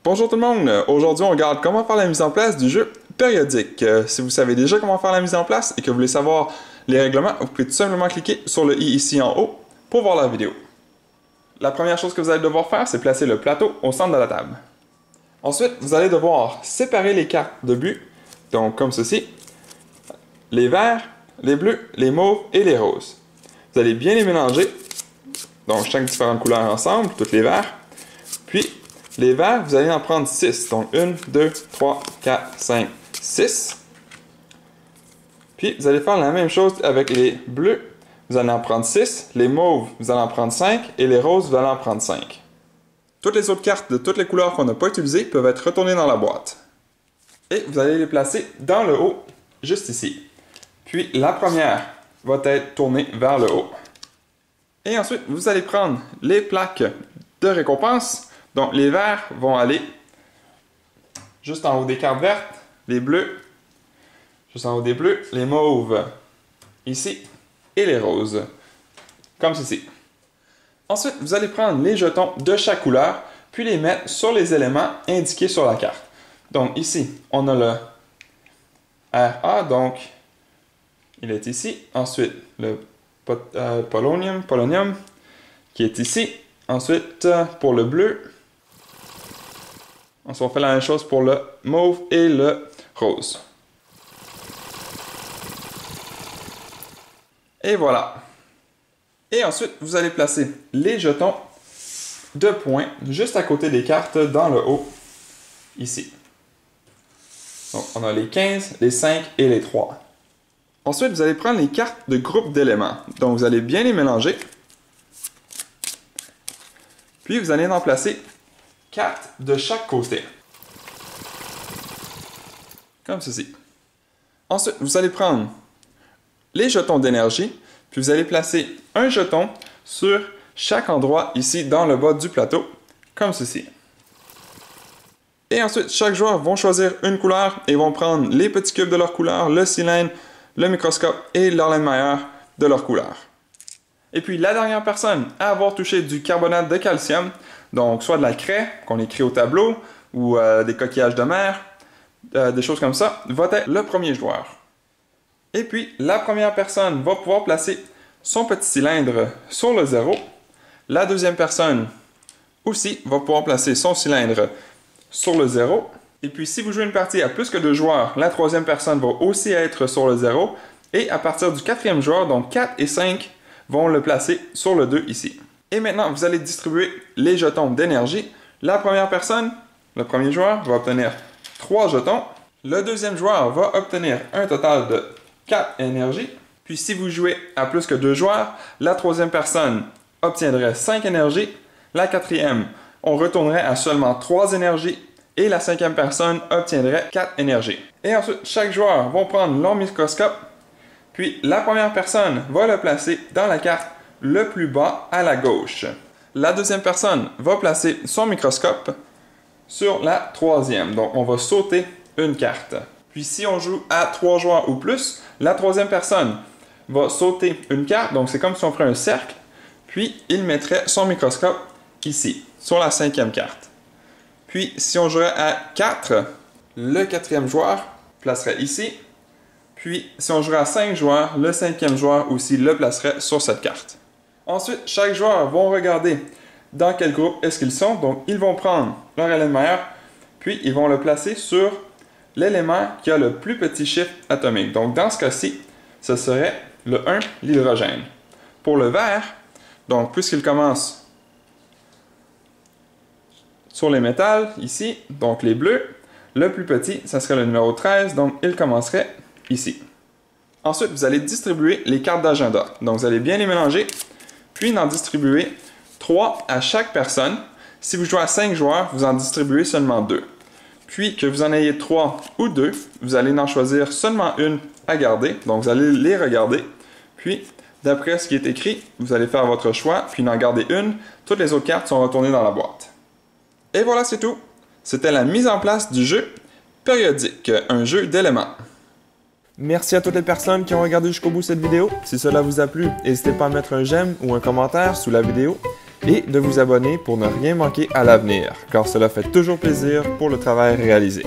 Bonjour tout le monde, aujourd'hui on regarde comment faire la mise en place du jeu périodique. Si vous savez déjà comment faire la mise en place et que vous voulez savoir les règlements, vous pouvez tout simplement cliquer sur le i ici en haut pour voir la vidéo. La première chose que vous allez devoir faire, c'est placer le plateau au centre de la table. Ensuite, vous allez devoir séparer les cartes de but, donc comme ceci, les verts, les bleus, les mauves et les roses. Vous allez bien les mélanger, donc chaque différente couleur ensemble, toutes les verts, puis les verts, vous allez en prendre 6. Donc 1, 2, 3, 4, 5, 6. Puis vous allez faire la même chose avec les bleus. Vous allez en prendre 6. Les mauves, vous allez en prendre 5. Et les roses, vous allez en prendre 5. Toutes les autres cartes de toutes les couleurs qu'on n'a pas utilisées peuvent être retournées dans la boîte. Et vous allez les placer dans le haut, juste ici. Puis la première va être tournée vers le haut. Et ensuite, vous allez prendre les plaques de récompense. Donc, les verts vont aller juste en haut des cartes vertes, les bleus, juste en haut des bleus, les mauves, ici, et les roses, comme ceci. Ensuite, vous allez prendre les jetons de chaque couleur, puis les mettre sur les éléments indiqués sur la carte. Donc, ici, on a le RA, donc, il est ici. Ensuite, le polonium, qui est ici. Ensuite, pour le bleu, on fait la même chose pour le mauve et le rose. Et voilà. Et ensuite, vous allez placer les jetons de points juste à côté des cartes dans le haut, ici. Donc, on a les 15, les 5 et les 3. Ensuite, vous allez prendre les cartes de groupe d'éléments. Donc, vous allez bien les mélanger. Puis, vous allez en placer 4 de chaque côté. Comme ceci. Ensuite, vous allez prendre les jetons d'énergie, puis vous allez placer un jeton sur chaque endroit ici dans le bas du plateau, comme ceci. Et ensuite, chaque joueur va choisir une couleur et vont prendre les petits cubes de leur couleur, le cylindre, le microscope et l'enlève-mailleur de leur couleur. Et puis, la dernière personne à avoir touché du carbonate de calcium, donc soit de la craie qu'on écrit au tableau, ou des coquillages de mer, des choses comme ça, va être le premier joueur. Et puis, la première personne va pouvoir placer son petit cylindre sur le 0. La deuxième personne aussi va pouvoir placer son cylindre sur le 0. Et puis, si vous jouez une partie à plus que 2 joueurs, la troisième personne va aussi être sur le 0. Et à partir du quatrième joueur, donc 4 et 5, vont le placer sur le 2 ici. Et maintenant, vous allez distribuer les jetons d'énergie. La première personne, le premier joueur, va obtenir 3 jetons. Le deuxième joueur va obtenir un total de 4 énergies. Puis si vous jouez à plus que 2 joueurs, la troisième personne obtiendrait 5 énergies. La quatrième, on retournerait à seulement 3 énergies. Et la cinquième personne obtiendrait 4 énergies. Et ensuite, chaque joueur va prendre leur microscope. Puis la première personne va le placer dans la carte le plus bas à la gauche. La deuxième personne va placer son microscope sur la troisième. Donc on va sauter une carte. Puis si on joue à 3 joueurs ou plus, la troisième personne va sauter une carte. Donc c'est comme si on ferait un cercle. Puis il mettrait son microscope ici, sur la cinquième carte. Puis si on jouerait à 4, le quatrième joueur placerait ici. Puis si on jouerait à 5 joueurs, le cinquième joueur aussi le placerait sur cette carte. Ensuite, chaque joueur va regarder dans quel groupe est-ce qu'ils sont. Donc, ils vont prendre leur élément, puis ils vont le placer sur l'élément qui a le plus petit chiffre atomique. Donc, dans ce cas-ci, ce serait le 1, l'hydrogène. Pour le vert, donc puisqu'il commence sur les métals, ici, donc les bleus, le plus petit, ça serait le numéro 13, donc il commencerait ici. Ensuite, vous allez distribuer les cartes d'agenda. Donc, vous allez bien les mélanger, puis en distribuer 3 à chaque personne. Si vous jouez à 5 joueurs, vous en distribuez seulement 2. Puis, que vous en ayez 3 ou 2, vous allez en choisir seulement une à garder. Donc, vous allez les regarder. Puis, d'après ce qui est écrit, vous allez faire votre choix, puis en garder une. Toutes les autres cartes sont retournées dans la boîte. Et voilà, c'est tout. C'était la mise en place du jeu périodique, un jeu d'éléments. Merci à toutes les personnes qui ont regardé jusqu'au bout cette vidéo. Si cela vous a plu, n'hésitez pas à mettre un j'aime ou un commentaire sous la vidéo. et de vous abonner pour ne rien manquer à l'avenir, car cela fait toujours plaisir pour le travail réalisé.